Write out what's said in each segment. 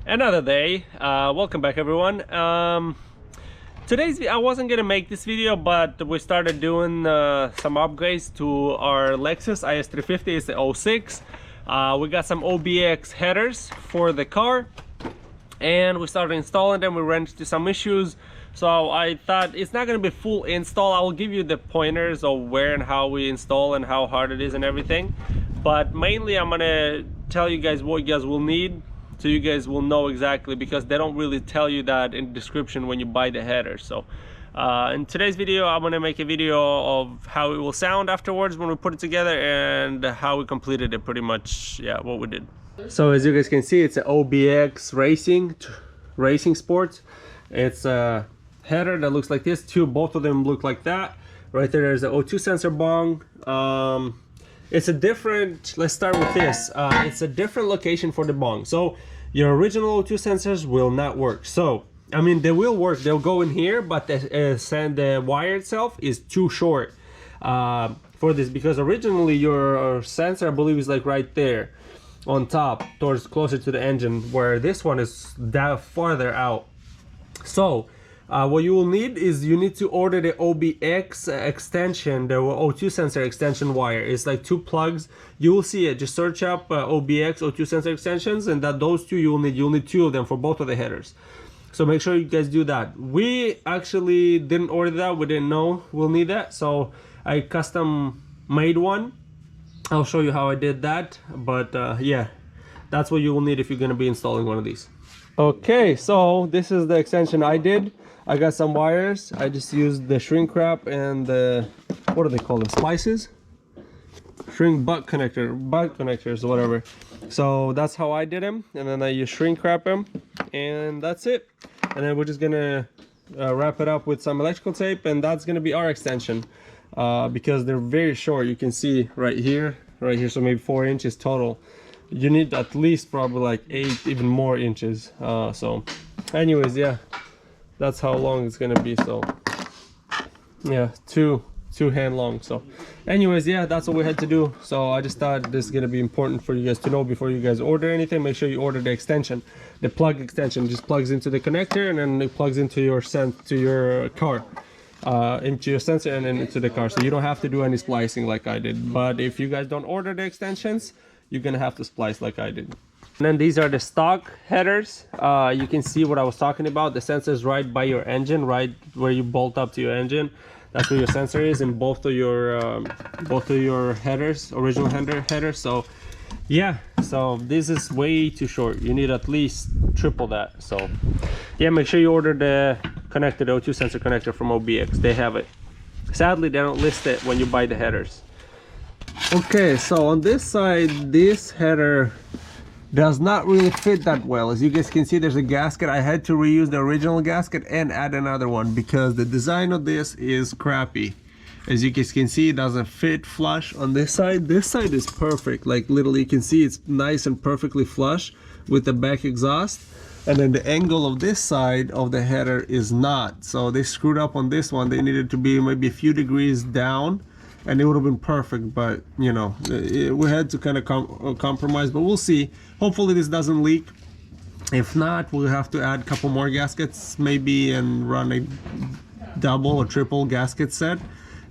Another day. Welcome back, everyone. I wasn't gonna make this video, but we started doing some upgrades to our Lexus is350. It's the 06. We got some OBX headers for the car and we started installing them. We ran into some issues, so I thought it's not gonna be full install. I will give you the pointers of where and how we install and how hard it is and everything, but mainly I'm gonna tell you guys what you guys will need, so you guys will know exactly, because they don't really tell you that in the description when you buy the header. So in today's video I'm gonna make a video of how it will sound afterwards when we put it together and how we completed it, pretty much. Yeah, what we did. So as you guys can see, it's an OBX racing sports. It's a header that looks like this. Both of them look like that. Right there's the O2 sensor bong. It's a different, let's start with this. It's a different location for the bong. So your original O2 sensors will not work. So I mean, they will work, they'll go in here, but the wire itself is too short for this, because originally your sensor, I believe, is like right there on top, towards closer to the engine, where this one is that farther out. So what you will need is you need to order the OBX extension, the O2 sensor extension wire. It's like 2 plugs. You will see it. Just search up OBX O2 sensor extensions, and those two you'll need 2 of them for both of the headers. So make sure you guys do that. We actually didn't order that. We didn't know we'll need that, so I custom made one. I'll show you how I did that, but yeah, that's what you will need if you're going to be installing one of these. Okay, so this is the extension I did. I got some wires. I just used the shrink wrap and the, what do they call them, splices? Shrink butt connectors or whatever. So that's how I did them, and then I use shrink wrap them, and that's it. And then we're just gonna wrap it up with some electrical tape, and that's gonna be our extension. Because they're very short. You can see right here, so maybe 4 inches total. You need at least probably like 8, even more inches. So anyways, yeah, that's how long it's gonna be. So yeah, two hand long. So anyways, yeah, that's what we had to do. So I just thought this is gonna be important for you guys to know before you guys order anything. Make sure you order the extension. The plug extension just plugs into the connector, and then it plugs into your car. Into your sensor and then into the car, so you don't have to do any splicing like I did. But if you guys don't order the extensions, you're gonna have to splice like I did. And then these are the stock headers. You can see what I was talking about. The sensor is right by your engine, right where you bolt up to your engine. That's where your sensor is in both of your headers, original headers. So yeah, so this is way too short. You need at least triple that. So yeah, make sure you order the connector, the O2 sensor connector from OBX. They have it. Sadly, they don't list it when you buy the headers. Okay, so on this side, this header does not really fit that well. As you guys can see, there's a gasket. I had to reuse the original gasket and add another one because the design of this is crappy. As you guys can see, it doesn't fit flush on this side. This side is perfect. Like literally, you can see it's nice and perfectly flush with the back exhaust. And then the angle of this side of the header is not. So they screwed up on this one. They needed to be maybe a few degrees down, and it would have been perfect. But you know, we had to kind of compromise. But we'll see. Hopefully this doesn't leak. If not, we'll have to add a couple more gaskets maybe and run a double or triple gasket set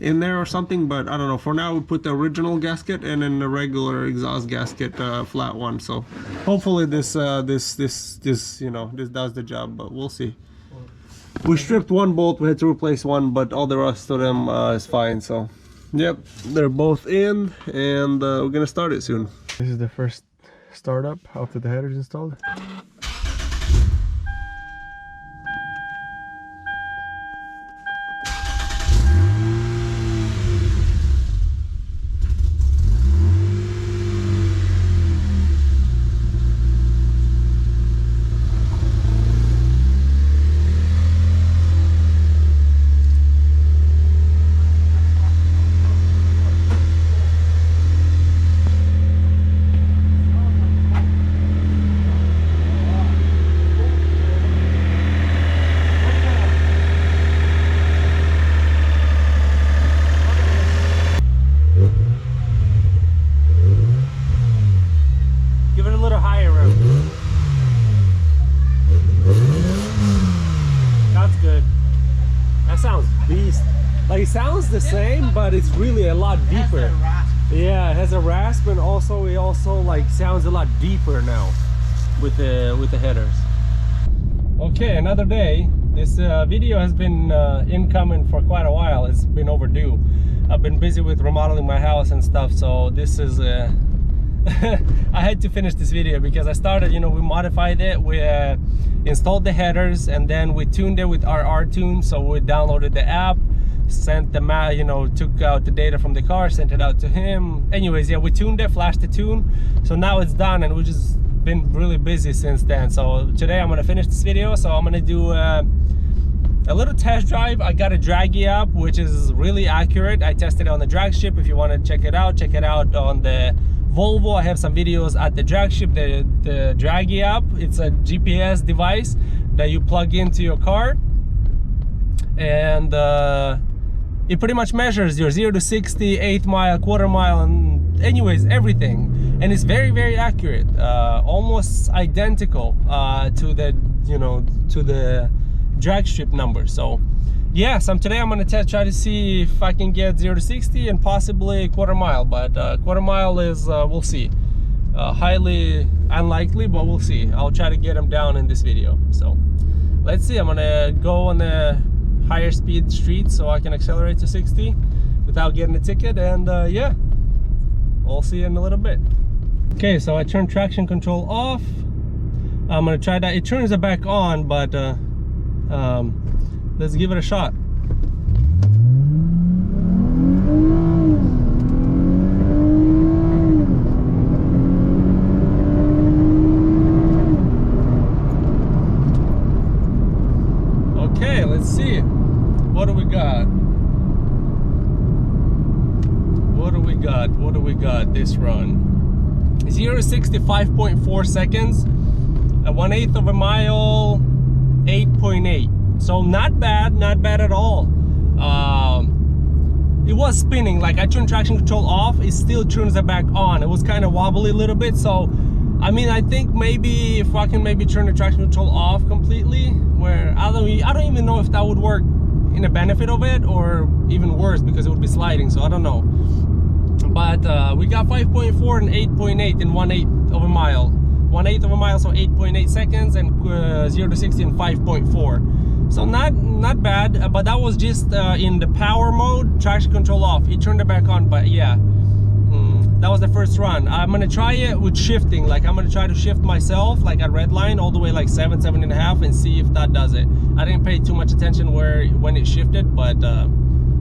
in there or something. But I don't know. For now, we put the original gasket and then the regular exhaust gasket, flat one. So hopefully this you know, this does the job, but we'll see. We stripped one bolt, we had to replace one, but all the rest of them is fine. So yep, they're both in, and we're gonna start it soon. This is the first startup after the header's installed. it sounds the same, but it's really a lot deeper. Yeah, it has a rasp, and also it also like sounds a lot deeper now with the headers. Okay, another day. This video has been incoming for quite a while. It's been overdue. I've been busy with remodeling my house and stuff, so this is I had to finish this video because I started, you know, we modified it, we installed the headers, and then we tuned it with our tune. So we downloaded the app, sent the map, you know, took out the data from the car, sent it out to him. Anyways, yeah, we tuned it, flashed the tune, so now it's done, and we just been really busy since then. So today I'm gonna finish this video. So I'm gonna do a little test drive. I got a Draggy app, which is really accurate. I tested it on the drag ship. If you want to check it out on the Volvo. I have some videos at the drag ship. The Draggy app, it's a GPS device that you plug into your car, and it pretty much measures your 0 to 60, 8 mile, quarter mile, and anyways, everything. And it's very, very accurate, almost identical to the, you know, to the drag strip number. So yeah, so today I'm gonna try to see if I can get 0 to 60 and possibly a quarter mile, but quarter mile is we'll see, highly unlikely, but we'll see. I'll try to get them down in this video. So let's see. I'm gonna go on the higher speed street so I can accelerate to 60 without getting a ticket, and yeah, we'll see in a little bit. Okay, so I turned traction control off. I'm gonna try that. It turns it back on, but let's give it a shot. Okay, let's see. What do we got? What do we got this run? 0 to 60, 5.4 seconds. At 1/8 of a mile, 8.8. So not bad at all. It was spinning, like I turned traction control off, it still turns it back on. It was kind of wobbly a little bit. So I mean, I think maybe if I can maybe turn the traction control off completely, where I don't even know if that would work in the benefit of it, or even worse, because it would be sliding. So I don't know. But we got 5.4 and 8.8 in 1/8 of a mile. 1/8 of a mile, so 8.8 seconds, and 0 to 60 in 5.4. So not bad, but that was just in the power mode, traction control off. He turned it back on, but yeah, that was the first run. I'm gonna try it with shifting. Like I'm gonna try to shift myself, like at red line, all the way like 7.5, and see if that does it. I didn't pay too much attention when it shifted, but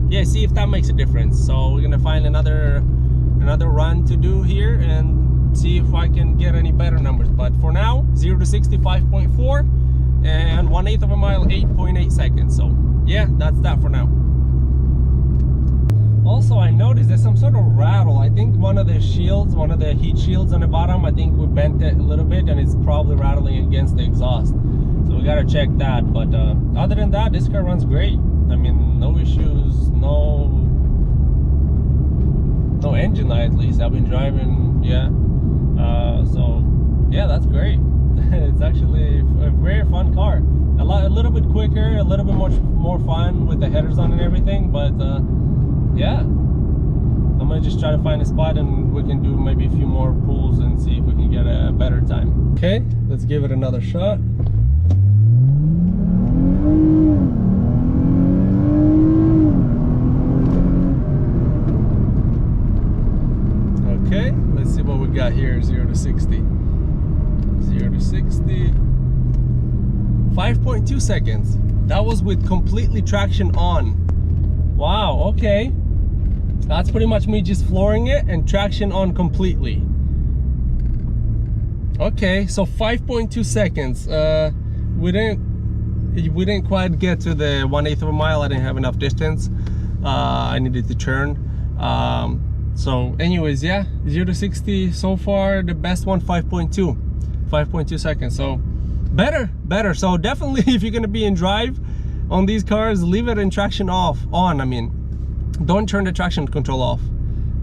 yeah, see if that makes a difference. So we're gonna find another run to do here and see if I can get any better numbers. But for now, 0 to 60, 5.4, and 1/8 of a mile, 8.8 seconds. So yeah, that's that for now. Also, I noticed there's some sort of rattle. I think one of the shields, one of the heat shields on the bottom, I think we bent it a little bit, and it's probably rattling against the exhaust. So we gotta check that. But other than that, this car runs great. I mean, no issues, no engine light, at least. I've been driving, yeah. So yeah, that's great. It's actually a very fun car. A little bit quicker, a little bit more fun with the headers on and everything. But yeah, I'm gonna just try to find a spot, and we can do maybe a few more pulls and see if we can get a better time. Okay, let's give it another shot. Okay, let's see what we got here. 0 to 60. 0 to 60. 5.2 seconds. That was with completely traction on. Wow, okay. That's pretty much me just flooring it and traction on completely. Okay, so 5.2 seconds. We didn't quite get to the 1/8 of a mile. I didn't have enough distance. I needed to turn. So anyways, yeah, 0 to 60 so far, the best one, 5.2 seconds. So better. So definitely, if you're gonna be in drive on these cars, leave it in traction on. I mean, don't turn the traction control off.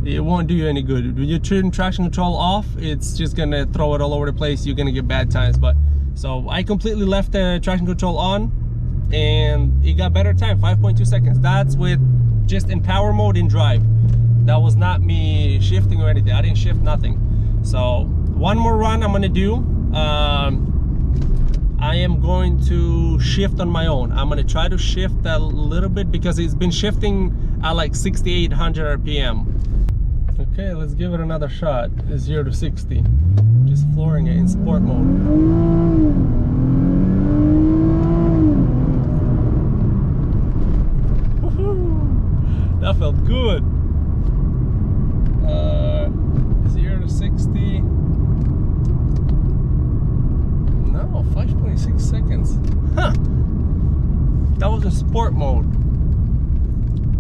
It won't do you any good. When you turn traction control off, it's just gonna throw it all over the place. You're gonna get bad times. But so I completely left the traction control on, and it got better time, 5.2 seconds. That's with just in power mode in drive. That was not me shifting or anything. I didn't shift nothing. So one more run I'm gonna do. I am going to shift on my own. I'm gonna try to shift a little bit because it's been shifting at like 6,800 RPM. Okay, let's give it another shot. 0 to 60. Just flooring it in sport mode. That felt good. 0 to 60. No, 5.6 seconds. Huh. That was in sport mode.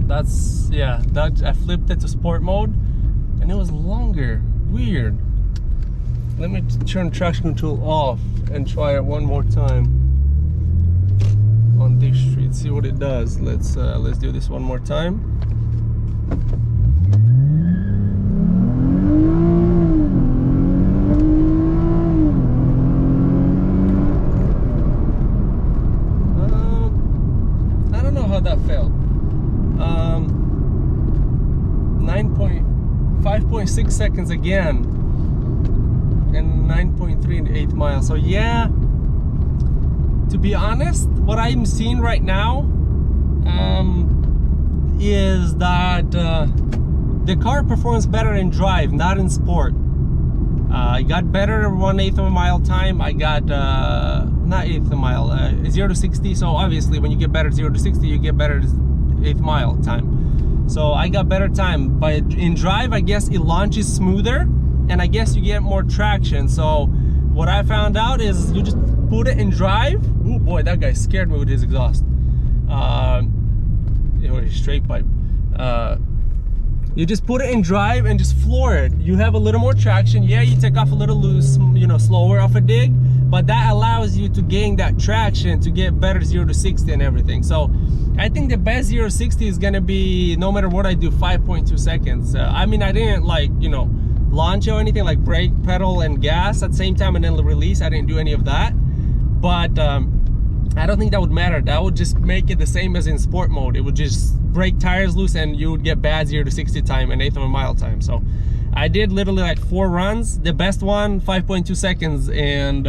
That's, yeah, that I flipped it to sport mode and it was longer. Weird. Let me turn traction control off and try it one more time on this street, see what it does. Let's do this one more time. I don't know how that felt. 5.6 seconds again, and 9.3 in 8 miles. So yeah, to be honest, what I'm seeing right now is that the car performs better in drive, not in sport. I got better 1/8 of a mile time. I got not 1/8 of a mile, 0 to 60. So obviously when you get better 0 to 60, you get better 1/8 mile time. So I got better time, but in drive, I guess it launches smoother, and I guess you get more traction. So what I found out is you just put it in drive. Oh boy, that guy scared me with his exhaust. It was a straight pipe. You just put it in drive and just floor it. You have a little more traction. Yeah, you take off a little loose, you know, slower off a dig, but that allows you to gain that traction to get better 0 to 60 and everything. So I think the best 0 to 60 is gonna be, no matter what I do, 5.2 seconds. I mean, I didn't like, you know, launch or anything like brake, pedal, and gas at the same time and then release. I didn't do any of that. But I don't think that would matter. That would just make it the same as in sport mode. It would just break tires loose and you would get bad 0 to 60 time and 1/8 of a mile time. So I did literally like 4 runs. The best one, 5.2 seconds, and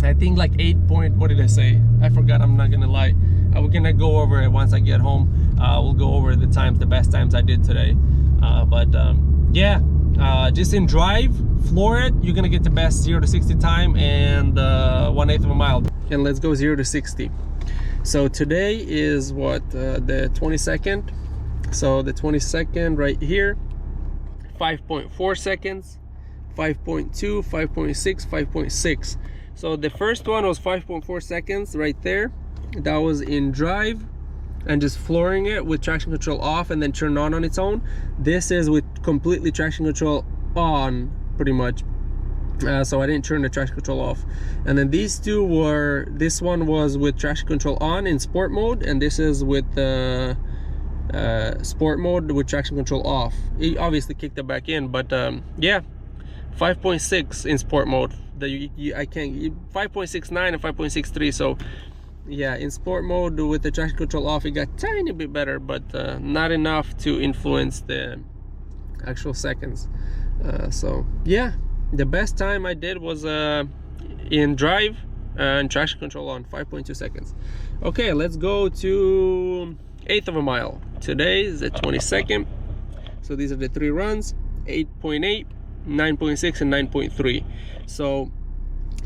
I think like 8 point, what did I say? I forgot, I'm not gonna lie. We're gonna go over it once I get home. We'll go over the times, the best times I did today. Yeah, just in drive, floor it, you're gonna get the best 0 to 60 time and 1/8 of a mile. And let's go 0 to 60. So today is what, the 22nd. So the 22nd right here, 5.4 seconds, 5.2, 5.6, 5.6. So the first one was 5.4 seconds right there. That was in drive and just flooring it with traction control off and then turn on its own. This is with completely traction control on, pretty much. So I didn't turn the traction control off. And then these two were, this one was with traction control on in sport mode, and this is with sport mode with traction control off. It obviously kicked it back in, but yeah, 5.6 in sport mode. I can't, 5.69 and 5.63. So yeah, in sport mode with the traction control off, it got a tiny bit better, but not enough to influence the actual seconds. So yeah, the best time I did was in drive and traction control on, 5.2 seconds. Okay, let's go to 1/8 of a mile. Today is the 22nd. So these are the 3 runs, 8.8, 9.6, and 9.3. So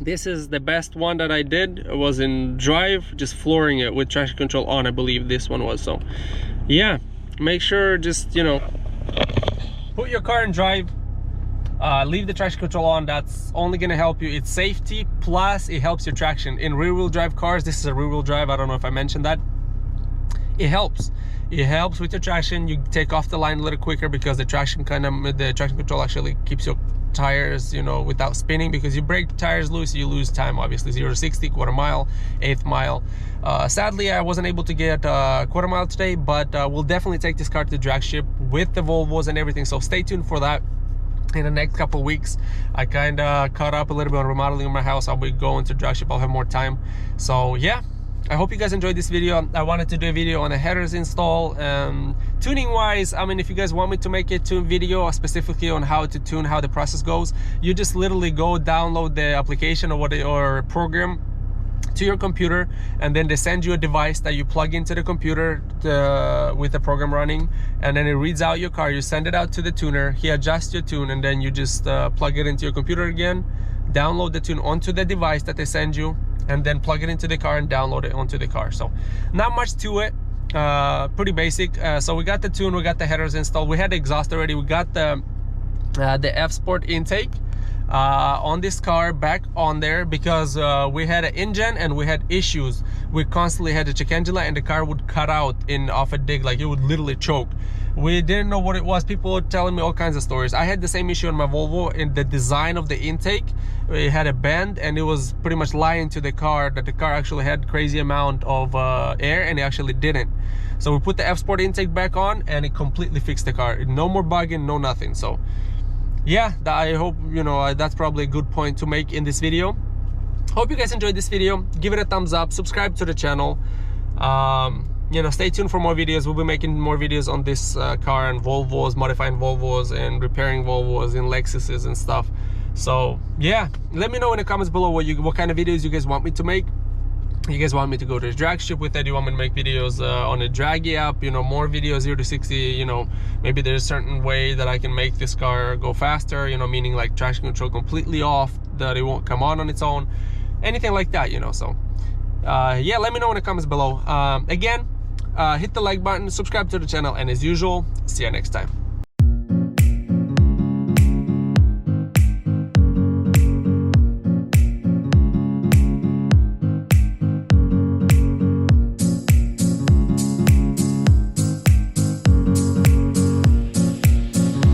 this is the best one that I did. It was in drive, just flooring it with traction control on, I believe this one was. So yeah, make sure, just, you know, put your car in drive, leave the traction control on. That's only gonna help you. It's safety, plus it helps your traction. In rear-wheel drive cars, this is a rear-wheel drive, I don't know if I mentioned that, it helps with your traction. You take off the line a little quicker because the traction control actually keeps your tires, you know, without spinning, because you break tires loose, you lose time, obviously. 0 to 60, 1/4 mile, 1/8 mile. Sadly, I wasn't able to get 1/4 mile today, but we'll definitely take this car to the drag strip with the Volvos and everything, so stay tuned for that. In the next couple of weeks, I kind of caught up a little bit on remodeling of my house. I'll be going to drag strip, I'll have more time. So yeah, I hope you guys enjoyed this video. I wanted to do a video on the headers install. Tuning wise, I mean, if you guys want me to make a tune video specifically on how to tune, how the process goes, you just literally go download the application or program to your computer, and then they send you a device that you plug into the computer with the program running, and then it reads out your car. You send it out to the tuner, he adjusts your tune, and then you just plug it into your computer again, download the tune onto the device that they send you, and then plug it into the car and download it onto the car. So not much to it, pretty basic. So we got the tune, we got the headers installed, we had the exhaust already, we got the F-Sport intake on this car back on there, because we had an engine and we had issues. We constantly had to check engine light, and the car would cut out off a dig, like it would literally choke. We didn't know what it was. People were telling me all kinds of stories. I had the same issue in my Volvo. In the design of the intake, it had a bend, and it was pretty much lying to the car that the car actually had crazy amount of air, and it actually didn't. So we put the F-Sport intake back on, and it completely fixed the car. No more bugging, no nothing. So yeah, I hope, you know, that's probably a good point to make in this video. Hope you guys enjoyed this video. Give it a thumbs up, subscribe to the channel. You know, stay tuned for more videos. We'll be making more videos on this car and Volvos, modifying Volvos and repairing Volvos and Lexuses and stuff. So yeah, let me know in the comments below what kind of videos you guys want me to make. You guys want me to go to a drag strip with it? You want me to make videos on a draggy app? You know, more videos 0 to 60. You know, maybe there's a certain way that I can make this car go faster, you know, meaning like traction control completely off, that it won't come on its own, anything like that, you know. So yeah, let me know in the comments below. Again, hit the like button, subscribe to the channel, and as usual, see you next time.